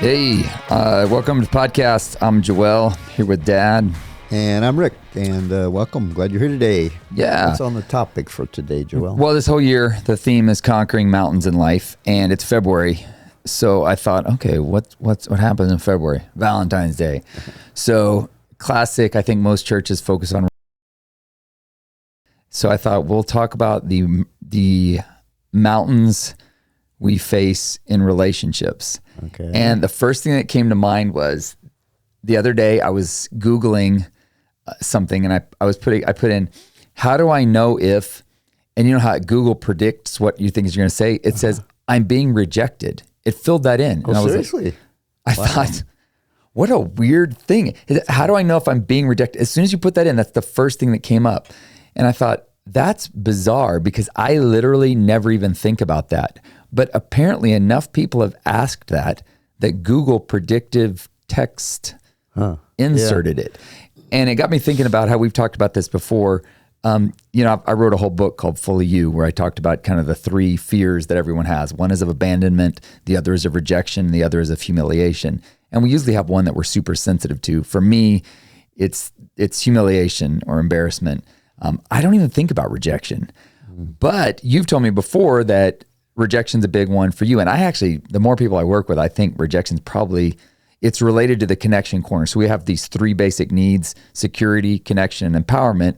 Hey, welcome to the podcast. I'm Joel, here with Dad. And I'm Rick, and welcome. Glad you're here today. Yeah. What's on the topic for today, Joel? Well, this whole year, the theme is conquering mountains in life, and it's February. So I thought, okay, what happens in February? Valentine's Day. So classic, I think most churches focus on. So I thought we'll talk about the mountains we face in relationships. Okay. And the first thing that came to mind was the other day I was Googling something, and I put in, how do I know if, and you know how Google predicts what you think is you're going to say? It says, I'm being rejected. It filled that in. And Oh, I was seriously? Like, I thought, what a weird thing. How do I know if I'm being rejected? As soon as you put that in, that's the first thing that came up. And I thought, that's bizarre because I literally never even think about that. But apparently enough people have asked that Google predictive text inserted it. And it got me thinking about how we've talked about this before. I wrote a whole book called Fully You, where I talked about kind of the three fears that everyone has. One is of abandonment, the other is of rejection, the other is of humiliation. And we usually have one that we're super sensitive to. For me, it's humiliation or embarrassment. I don't even think about rejection. But you've told me before that rejection's a big one for you. And I actually, the more people I work with, I think rejection's probably, it's related to the connection corner. So we have these three basic needs: security, connection, and empowerment.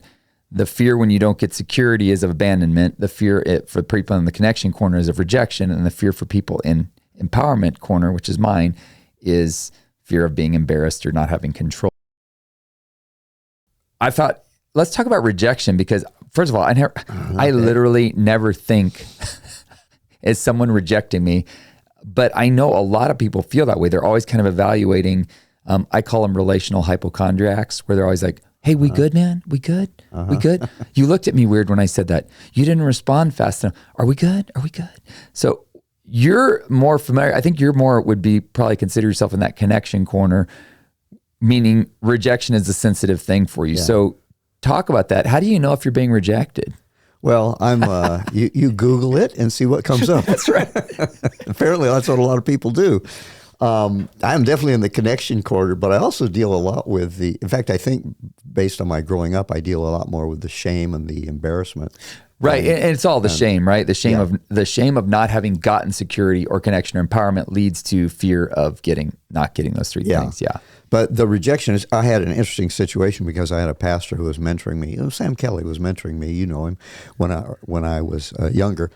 The fear when you don't get security is of abandonment. The fear for people in the connection corner is of rejection. And the fear for people in empowerment corner, which is mine, is fear of being embarrassed or not having control. I thought, let's talk about rejection, because first of all, I literally never think as someone rejecting me, but I know a lot of people feel that way. They're always kind of evaluating. I call them relational hypochondriacs, where they're always like, hey, we good, man? We good? We good? You looked at me weird when I said that. You didn't respond fast enough. Are we good? Are we good? So you're more familiar. I think you're more would be probably consider yourself in that connection corner, meaning rejection is a sensitive thing for you. Yeah. So talk about that. How do you know if you're being rejected? Well, I'm. You Google it and see what comes up. That's right. Apparently, that's what a lot of people do. I'm definitely in the connection corner, but I also deal a lot with in fact, I think based on my growing up, I deal a lot more with the shame and the embarrassment. Right. And it's all the shame, right? The shame of not having gotten security or connection or empowerment leads to fear of not getting those three things. Yeah. But the rejection is, I had an interesting situation because I had a pastor who was mentoring me. Sam Kelly was mentoring me. You know him when I was younger,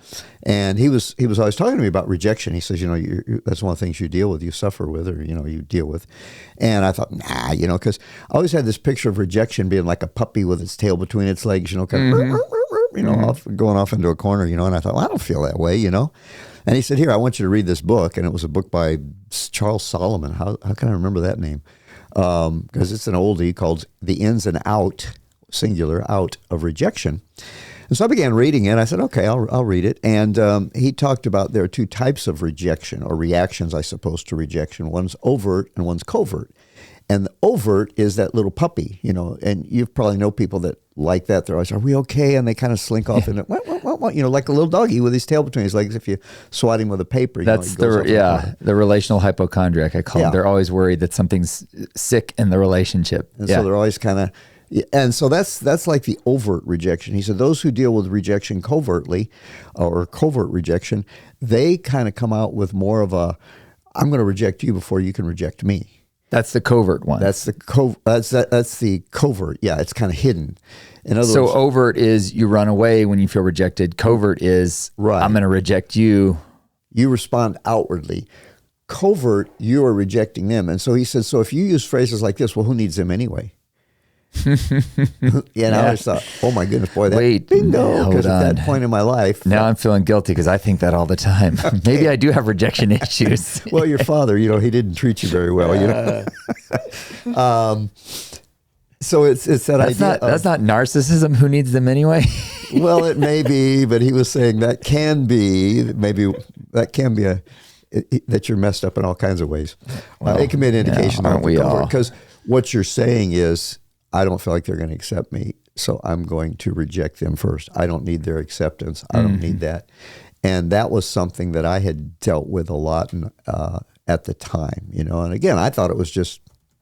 and he was always talking to me about rejection. He says, that's one of the things you deal with, you suffer with, or you deal with. And I thought, because I always had this picture of rejection being like a puppy with its tail between its legs, kind of, going off into a corner, and I thought, well, I don't feel that way, And he said, here, I want you to read this book, and it was a book by Charles Solomon. How can I remember that name? Because it's an oldie called The Ins and Out, singular, out of rejection. And so I began reading it. I said, okay, I'll read it. And he talked about there are two types of rejection, or reactions, I suppose, to rejection. One's overt and one's covert. And the overt is that little puppy, and you probably know people that like that. They're always, are we okay? And they kind of slink off into, like a little doggy with his tail between his legs. If you swat him with a paper, that's the relational hypochondriac, I call them. They're always worried that something's sick in the relationship. And so they're always kind of, and so that's like the overt rejection. He said those who deal with rejection covertly, or covert rejection, they kind of come out with more of a, I'm going to reject you before you can reject me. That's the covert one. That's the covert. Yeah, it's kind of hidden. In other so words, overt is you run away when you feel rejected. Covert is I'm going to reject you. You respond outwardly. Covert, you are rejecting them. And so he says, so if you use phrases like this, well, who needs them anyway? I just thought, oh my goodness, boy, bingo. Because at that point in my life. Now I'm feeling guilty because I think that all the time. Okay. Maybe I do have rejection issues. Well, your father, he didn't treat you very well, So it's that idea. That's not narcissism. Who needs them anyway? Well, it may be, but he was saying that can be that you're messed up in all kinds of ways. Well, it can be an indication. Aren't we all? Because what you're saying is, I don't feel like they're going to accept me, so I'm going to reject them first. I don't need their acceptance. I don't need that. And that was something that I had dealt with a lot at the time, And again, I thought it was just,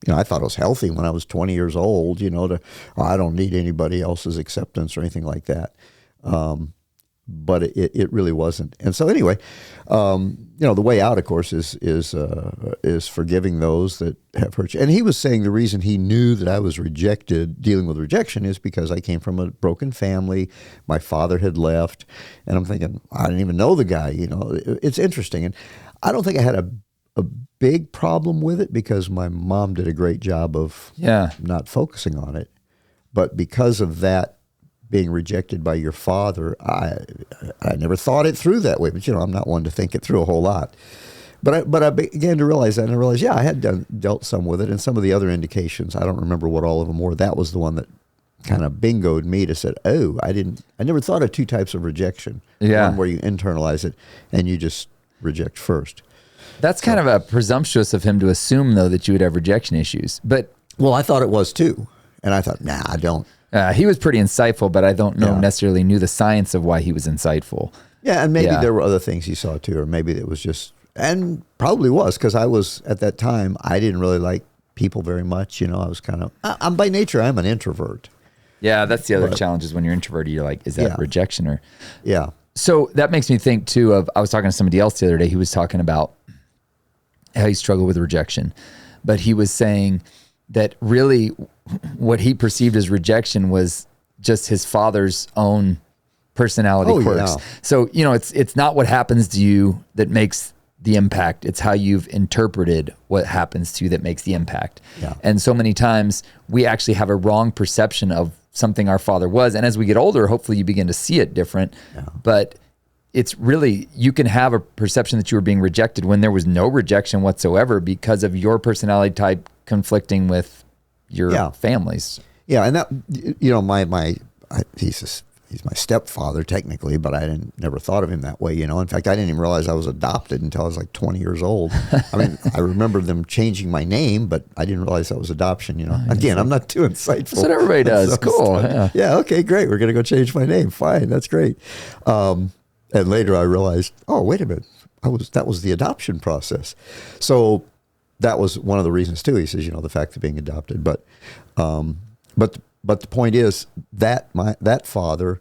I thought it was healthy when I was 20 years old, I don't need anybody else's acceptance or anything like that. But it really wasn't. And so anyway, the way out, of course, is forgiving those that have hurt you. And he was saying the reason he knew that I was dealing with rejection, is because I came from a broken family. My father had left, and I'm thinking, I didn't even know the guy. It's interesting, and I don't think I had a big problem with it because my mom did a great job of not focusing on it. But because of that, being rejected by your father, I never thought it through that way. But I'm not one to think it through a whole lot. But I began to realize that, and I realized, I had dealt some with it, and some of the other indications, I don't remember what all of them were. That was the one that kind of bingoed me to say, I never thought of two types of rejection. One where you internalize it and you just reject first. That's kind of a presumptuous of him to assume, though, that you would have rejection issues. But I thought it was too, and I thought, I don't. He was pretty insightful, but I don't know necessarily knew the science of why he was insightful. Yeah, and maybe there were other things he saw too, or maybe it was just, and probably was, because I was, at that time, I didn't really like people very much. I was kind of, I'm by nature, I'm an introvert. Yeah, that's the other challenge is when you're introverted, you're like, is that rejection or? Yeah. So that makes me think too of, I was talking to somebody else the other day, he was talking about how he struggled with rejection, but he was saying that really what he perceived as rejection was just his father's own personality quirks. Yeah. So, it's not what happens to you that makes the impact. It's how you've interpreted what happens to you that makes the impact. Yeah. And so many times we actually have a wrong perception of something our father was. And as we get older, hopefully you begin to see it different. Yeah. But it's really, you can have a perception that you were being rejected when there was no rejection whatsoever because of your personality type conflicting with your family's. Yeah, and that, he's my stepfather technically, but I never thought of him that way. In fact, I didn't even realize I was adopted until I was like 20 years old. I mean, I remember them changing my name, but I didn't realize that was adoption. Again, I'm not too insightful. That's what everybody does. Cool. Yeah. Okay, great. We're gonna go change my name. Fine, that's great. And later I realized, oh, wait a minute, that was the adoption process. So that was one of the reasons too. He says, the fact of being adopted, but the point is that that father,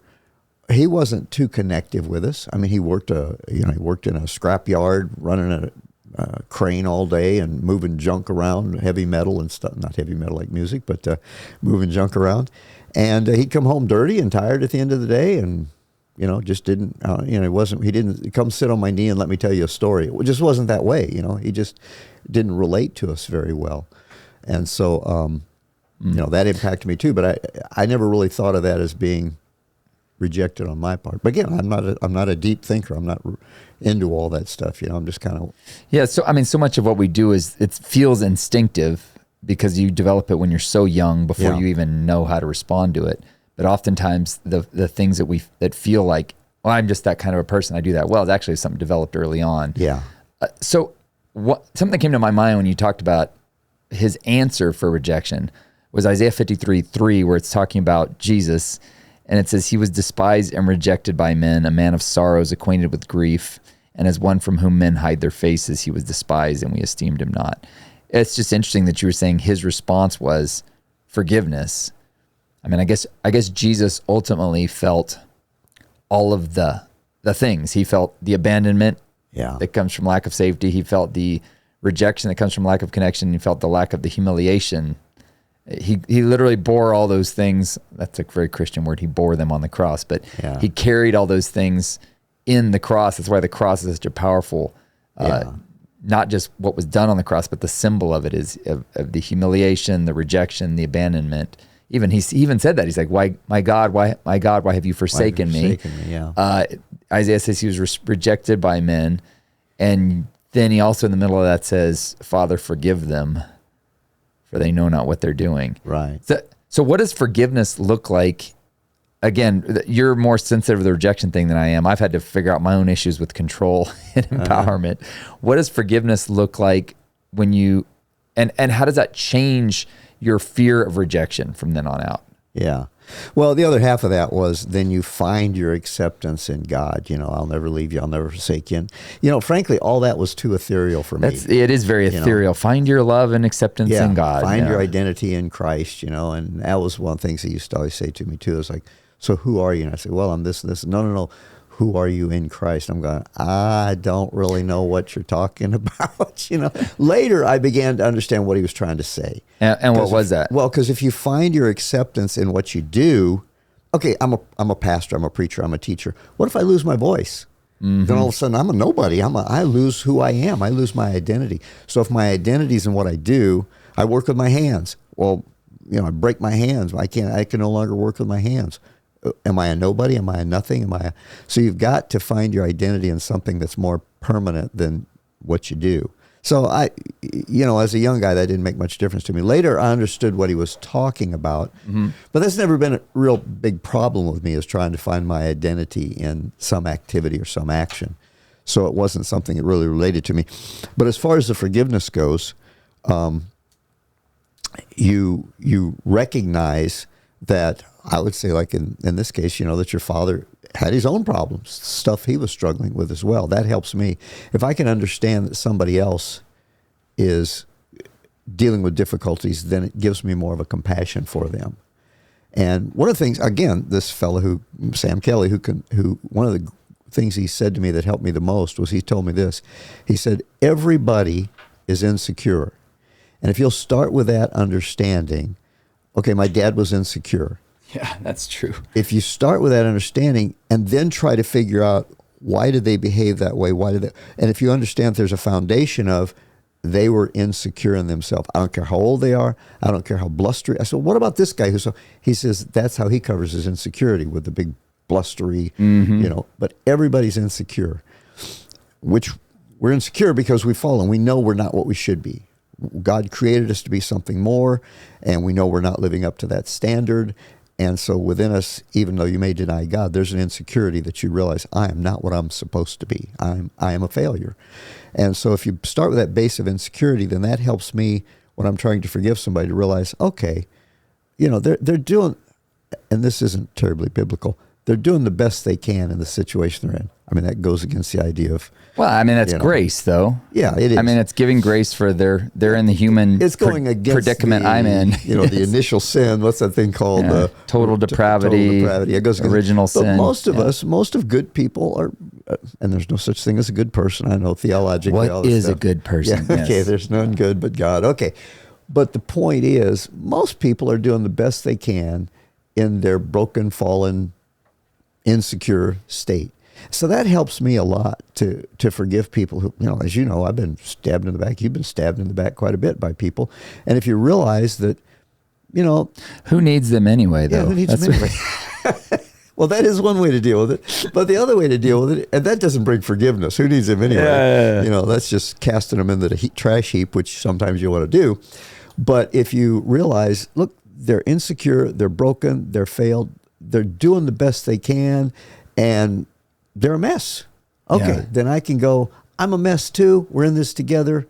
he wasn't too connective with us. I mean, he worked in a scrap yard, running a crane all day and moving junk around, heavy metal and stuff. Not heavy metal like music, but moving junk around. And he'd come home dirty and tired at the end of the day, and just didn't. He didn't come sit on my knee and let me tell you a story. It just wasn't that way. He just didn't relate to us very well, and so. That impacted me too, but I never really thought of that as being rejected on my part. But again, I'm not a deep thinker. I'm not into all that stuff. I'm just kind of. Yeah. So, I mean, so much of what we do is, it feels instinctive because you develop it when you're so young before you even know how to respond to it. But oftentimes the things that feel like, I'm just that kind of a person, I do that well, it's actually something developed early on. Yeah. So something that came to my mind when you talked about his answer for rejection was Isaiah 53:3, where it's talking about Jesus, and it says, he was despised and rejected by men, a man of sorrows, acquainted with grief, and as one from whom men hide their faces, he was despised, and we esteemed him not. It's just interesting that you were saying his response was forgiveness. I mean, I guess Jesus ultimately felt all of the things. He felt the abandonment that comes from lack of safety. He felt the rejection that comes from lack of connection. He felt the lack of the humiliation. He literally bore all those things. That's a very Christian word. He bore them on the cross, but he carried all those things in the cross. That's why the cross is such a powerful, not just what was done on the cross, but the symbol of it is of the humiliation, the rejection, the abandonment. He even said that. He's like, why, my God, why have you forsaken me? Isaiah says he was rejected by men. And then he also in the middle of that says, Father, forgive them, for they know not what they're doing. Right. So what does forgiveness look like? Again, you're more sensitive to the rejection thing than I am. I've had to figure out my own issues with control and empowerment. What does forgiveness look like when you, and how does that change your fear of rejection from then on out? Yeah. Well, the other half of that was then you find your acceptance in God. I'll never leave you. I'll never forsake you. And, frankly, all that was too ethereal for me. It is very ethereal. Find your love and acceptance in God. Find your identity in Christ, and that was one of the things he used to always say to me, too. It's like, so who are you? And I say, well, I'm this and this. No. Who are you in Christ? I'm going, I don't really know what you're talking about. Later, I began to understand what he was trying to say. And what was that? Well, because if you find your acceptance in what you do, okay, I'm a pastor, I'm a preacher, I'm a teacher. What if I lose my voice? Mm-hmm. Then all of a sudden, I'm a nobody. I lose who I am. I lose my identity. So if my identity is in what I do, I work with my hands. Well, I break my hands. I can no longer work with my hands. Am I a nobody? Am I a nothing? So you've got to find your identity in something that's more permanent than what you do. So as a young guy, that didn't make much difference to me. Later, I understood what he was talking about, but that's never been a real big problem with me, is trying to find my identity in some activity or some action. So it wasn't something that really related to me. But as far as the forgiveness goes, you recognize that, I would say, like in this case, that your father had his own problems, stuff he was struggling with as well. That helps me. If I can understand that somebody else is dealing with difficulties, then it gives me more of a compassion for them. And one of the things, again, this fellow Sam Kelly, who one of the things he said to me that helped me the most was, he told me this. He said, everybody is insecure. And if you'll start with that understanding, okay, my dad was insecure. Yeah, that's true. If you start with that understanding and then try to figure out, why did they behave that way? And if you understand there's a foundation of, they were insecure in themselves. I don't care how old they are. I don't care how blustery. I said, what about this guy? He says that's how he covers his insecurity, with the big blustery, but everybody's insecure, which we're insecure because we've fallen. We know we're not what we should be. God created us to be something more, and we know we're not living up to that standard. And so within us, even though you may deny God, there's an insecurity that you realize, I am not what I'm supposed to be. I am a failure. And so if you start with that base of insecurity, then that helps me when I'm trying to forgive somebody to realize, okay, they're doing, and this isn't terribly biblical, they're doing the best they can in the situation they're in. I mean, that goes against the idea of... Well, I mean, that's grace, though. Yeah, it is. I mean, it's giving grace for they're in the human it's going against predicament I'm in. The initial sin. What's that thing called? Total depravity. Total depravity. It goes original sin. But most of us, most of good people are, and there's no such thing as a good person. I know theologically. What is a good person? Yeah, okay, there's none good but God. Okay. But the point is, most people are doing the best they can in their broken, fallen, insecure state. So that helps me a lot to forgive people who, as you know, I've been stabbed in the back. You've been stabbed in the back quite a bit by people. And if you realize that, who needs them anyway, though? Yeah, who needs them anyway? Well, that is one way to deal with it. But the other way to deal with it, and that doesn't bring forgiveness. Who needs them anyway? Yeah. That's just casting them into the trash heap, which sometimes you want to do. But if you realize, look, they're insecure, they're broken, they're failed, they're doing the best they can, and they're a mess. Okay, then I can go, I'm a mess too. We're in this together.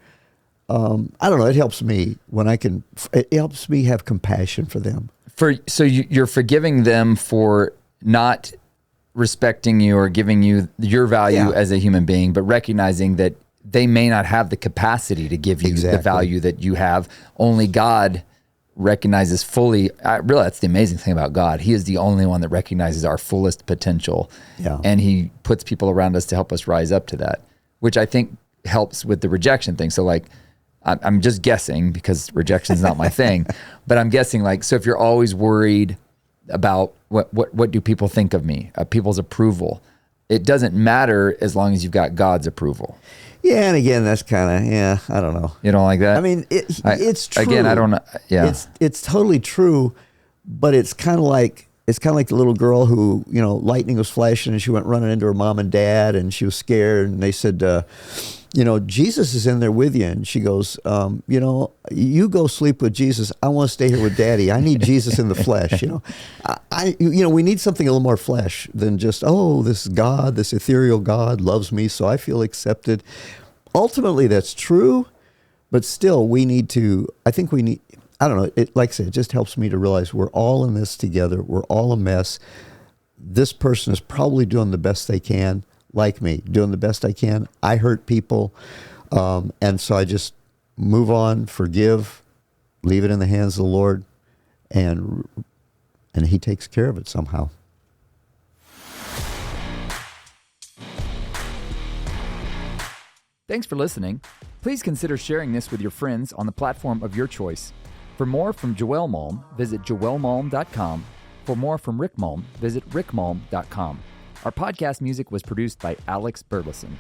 I don't know. It helps me it helps me have compassion for them. So you're forgiving them for not respecting you or giving you your value as a human being, but recognizing that they may not have the capacity to give you the value that you have. Only God recognizes fully. Really, that's the amazing thing about God. He is the only one that recognizes our fullest potential. Yeah. And he puts people around us to help us rise up to that, which I think helps with the rejection thing. So like, I'm just guessing because rejection is not my thing, but I'm guessing like, so if you're always worried about what do people think of me, people's approval, it doesn't matter as long as you've got God's approval. Yeah, and again, that's kind of, I don't know. You don't like that? I mean, it's true. Again, I don't know. Yeah, it's totally true, but it's kind of like the little girl who, lightning was flashing and she went running into her mom and dad and she was scared and they said, Jesus is in there with you. And she goes, you go sleep with Jesus. I want to stay here with Daddy. I need Jesus in the flesh. We need something a little more flesh than just, this God, this ethereal God loves me, so I feel accepted. Ultimately, that's true, but still, I don't know. It, like I said, it just helps me to realize we're all in this together. We're all a mess. This person is probably doing the best they can, like me, doing the best I can. I hurt people. And so I just move on, forgive, leave it in the hands of the Lord, and he takes care of it somehow. Thanks for listening. Please consider sharing this with your friends on the platform of your choice. For more from Joel Malm, visit joelmalm.com. For more from Rick Malm, visit rickmalm.com. Our podcast music was produced by Alex Burleson.